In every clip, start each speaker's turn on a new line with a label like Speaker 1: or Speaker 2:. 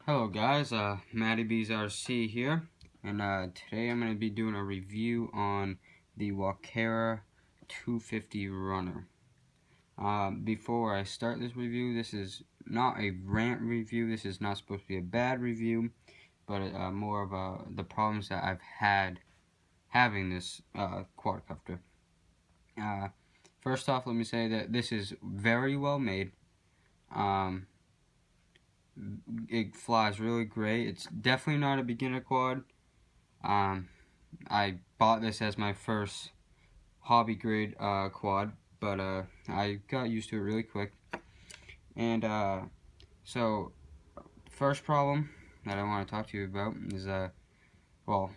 Speaker 1: Hello guys, Matty.B's RC here, and today I'm going to be doing a review on the Walkera 250 runner. Before I start this review, this is not a rant review, this is not supposed to be a bad review, but more of the problems that I've had having this quadcopter. First off, let me say that this is very well made. It flies really great. It's definitely not a beginner quad. I bought this as my first hobby grade quad, but I got used to it really quick. And so, first problem that I want to talk to you about is well,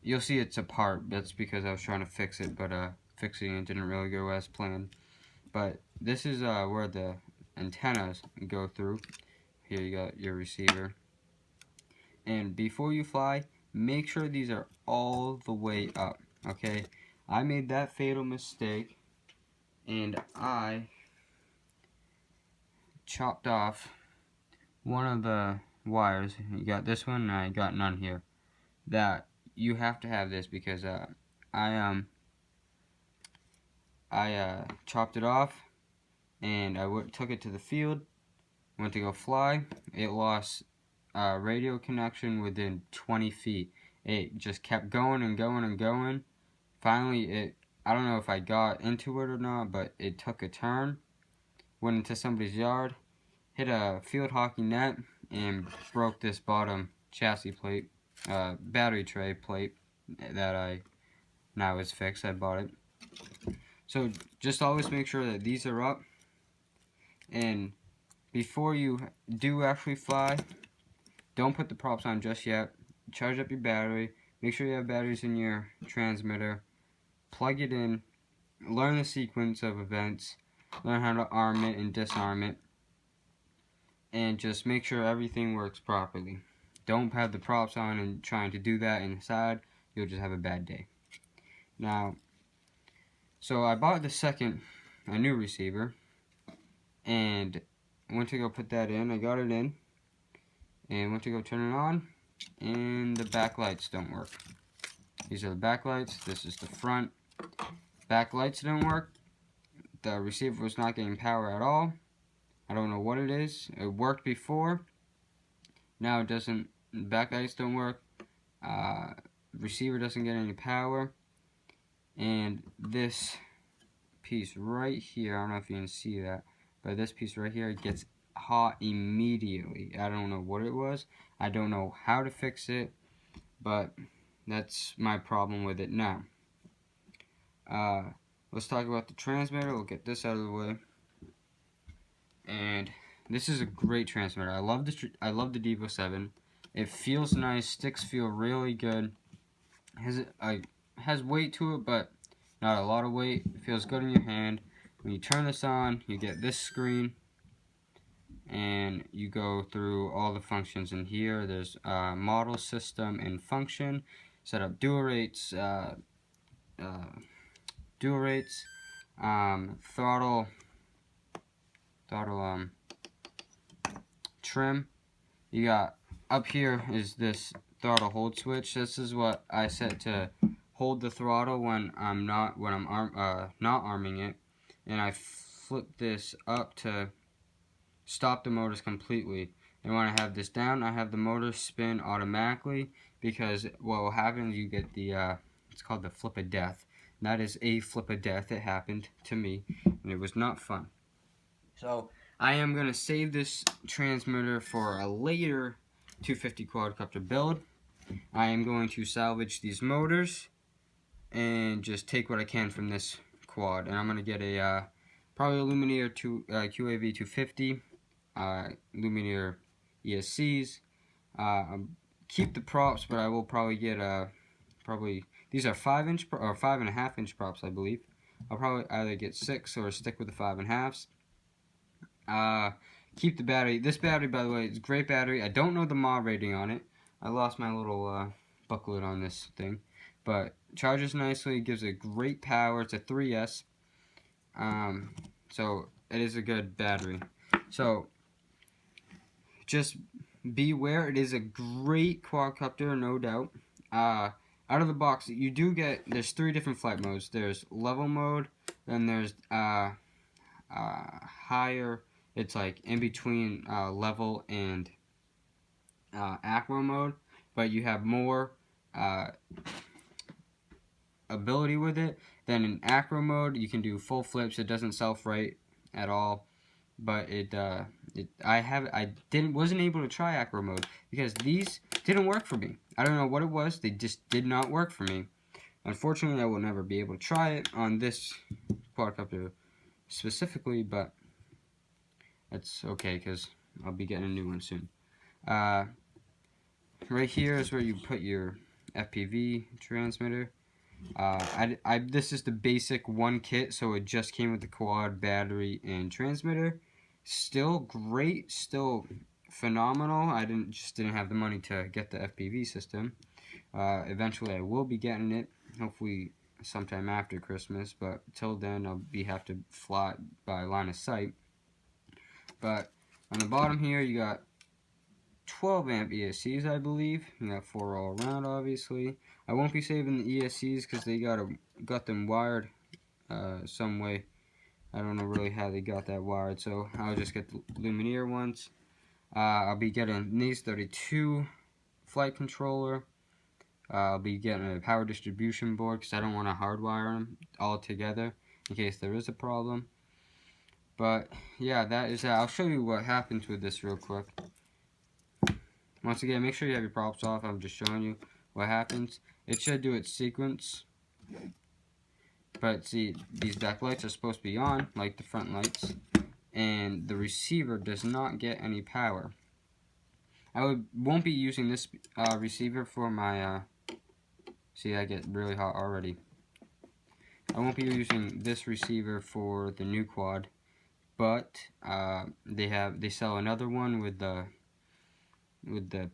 Speaker 1: you'll see it's apart. That's because I was trying to fix it, but fixing it didn't really go as planned. But this is where the antennas go through. Here you got your receiver. And before you fly, make sure these are all the way up, okay? I made that fatal mistake, and I chopped off one of the wires. You got this one, and I got none here. That you have to have this because I chopped it off, and I took it to the field. Went to go fly. It lost radio connection within 20 feet. It just kept going and going and going. Finally, I don't know if I got into it or not, but it took a turn, went into somebody's yard, hit a field hockey net, and broke this bottom chassis plate, battery tray plate that now is fixed. I bought it. So just always make sure that these are up, and before you do actually fly, don't put the props on just yet. Charge up your battery. Make sure you have batteries in your transmitter. Plug it in. Learn the sequence of events. Learn how to arm it and disarm it. And just make sure everything works properly. Don't have the props on and trying to do that inside. You'll just have a bad day. Now, so I bought a new receiver. And went to go put that in. I got it in. And went to go turn it on. And the back lights don't work. These are the back lights. This is the front. Back lights don't work. The receiver was not getting power at all. I don't know what it is. It worked before. Now it doesn't. Back lights don't work. Receiver doesn't get any power. And this piece right here, I don't know if you can see that, but this piece right here gets hot immediately. I don't know what it was. I don't know how to fix it, but that's my problem with it now. Let's talk about the transmitter. We'll get this out of the way. And this is a great transmitter. I love the Devo 7. It feels nice. Sticks feel really good. Has weight to it, but not a lot of weight. It feels good in your hand. When you turn this on, you get this screen, and you go through all the functions in here. There's model, system, and function. Set up dual rates, throttle, trim. You got up here is this throttle hold switch. This is what I set to hold the throttle when I'm not arming it, and I flip this up to stop the motors completely. And when I have this down, I have the motor spin automatically, because what will happen is you get the it's called the flip of death. And that is a flip of death. It happened to me, and it was not fun. So I am going to save this transmitter for a later 250 quadcopter build. I am going to salvage these motors and just take what I can from this quad. And I'm going to get a probably a Lumineer QAV 250, Lumineer ESCs. Keep the props, but I will probably get these are 5-inch or 5.5-inch props, I believe. I'll probably either get 6 or stick with the 5.5s. Keep the battery. This battery, by the way, is a great battery. I don't know the mod rating on it. I lost my little booklet on this thing, but charges nicely. Gives it great power. It's a 3S. So it is a good battery. So just beware, it is a great quadcopter, no doubt. Out of the box, you do get, there's 3 different flight modes. There's level mode, then there's higher, it's like in between level and acro mode, but you have more ability with it. Then in acro mode, you can do full flips. It doesn't self-right at all, but I wasn't able to try acro mode because these didn't work for me. I don't know what it was. They just did not work for me. Unfortunately, I will never be able to try it on this quadcopter specifically, but that's okay because I'll be getting a new one soon. Right here is where you put your FPV transmitter. This is the basic one kit, so it just came with the quad, battery, and transmitter. Still great, still phenomenal. I just didn't have the money to get the FPV system. Eventually, I will be getting it. Hopefully, sometime after Christmas. But till then, I'll have to fly by line of sight. But on the bottom here, you got 12 amp ESCs, I believe. You got 4 all around, obviously. I won't be saving the ESCs because they got them wired some way. I don't know really how they got that wired, so I'll just get the Lumineer ones. I'll be getting these 32 flight controller. I'll be getting a power distribution board because I don't want to hardwire them all together in case there is a problem. But yeah, that is that. I'll show you what happens with this real quick. Once again, make sure you have your props off. I'm just showing you what happens. It should do its sequence. But see, these back lights are supposed to be on, like the front lights. And the receiver does not get any power. I won't be using this receiver for my... see, I get really hot already. I won't be using this receiver for the new quad. But they sell another one with the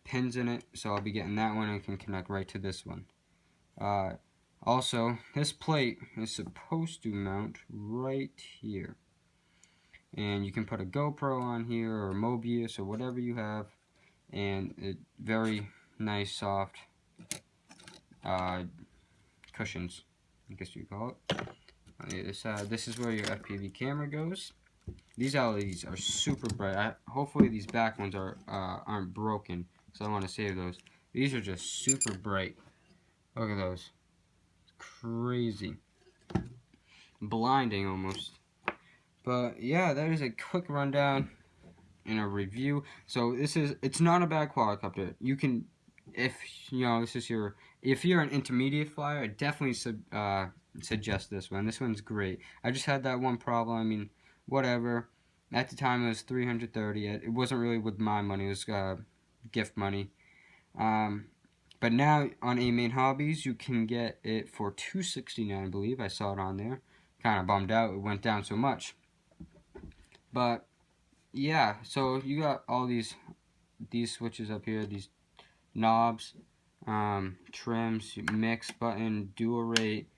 Speaker 1: pins in it, so I'll be getting that one and can connect right to this one. Also, this plate is supposed to mount right here, and you can put a GoPro on here or Mobius or whatever you have, and it very nice soft cushions, I guess you call it. On the other side, this is where your FPV camera goes. These LEDs are super bright. Hopefully these back ones aren't broken, so I want to save those. These are just super bright. Look at those. It's crazy. Blinding almost. But yeah, that is a quick rundown and a review. So it's not a bad quadcopter. You can, if you're an intermediate flyer, I definitely suggest this one. This one's great. I just had that one problem. I mean, whatever. At the time, it was $330. It wasn't really with my money. It was gift money. But now on A-Main Hobbies, you can get it for $269, I believe. I saw it on there. Kind of bummed out it went down so much. But yeah, so you got all these switches up here, these knobs, trims, mix button, dual rate,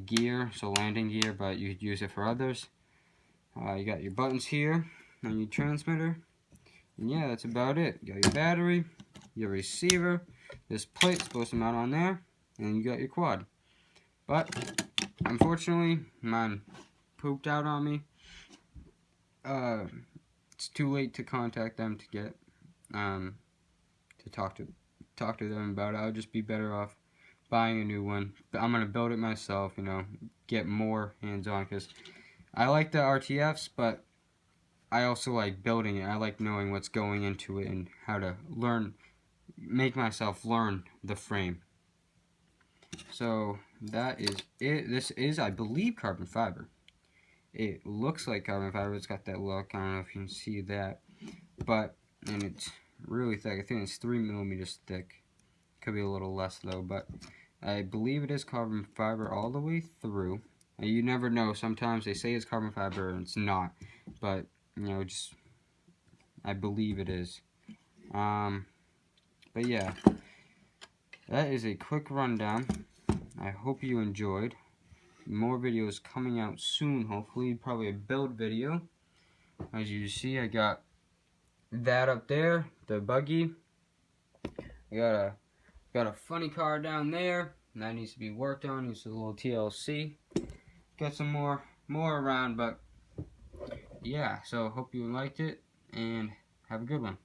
Speaker 1: gear, so landing gear, but you could use it for others. You got your buttons here on your transmitter, and yeah, that's about it. You got your battery, your receiver, this plate's supposed to mount on there, and you got your quad. But unfortunately, mine pooped out on me. It's too late to contact them to get to talk to them about it. I'll just be better off buying a new one. But I'm gonna build it myself, get more hands-on, because I like the RTFs, but I also like building it. I like knowing what's going into it and how to make myself learn the frame. So that is it. This is, I believe, carbon fiber. It looks like carbon fiber. It's got that look. I don't know if you can see that, and it's really thick. I think it's 3 millimeters thick. Could be a little less though, but I believe it is carbon fiber all the way through. You never know. Sometimes they say it's carbon fiber and it's not, but I believe it is. But yeah, that is a quick rundown. I hope you enjoyed. More videos coming out soon, hopefully. Probably a build video. As you see, I got that up there, the buggy. We got a funny car down there, and that needs to be worked on. It's a little TLC. Got some more around, but yeah. So hope you liked it, and have a good one.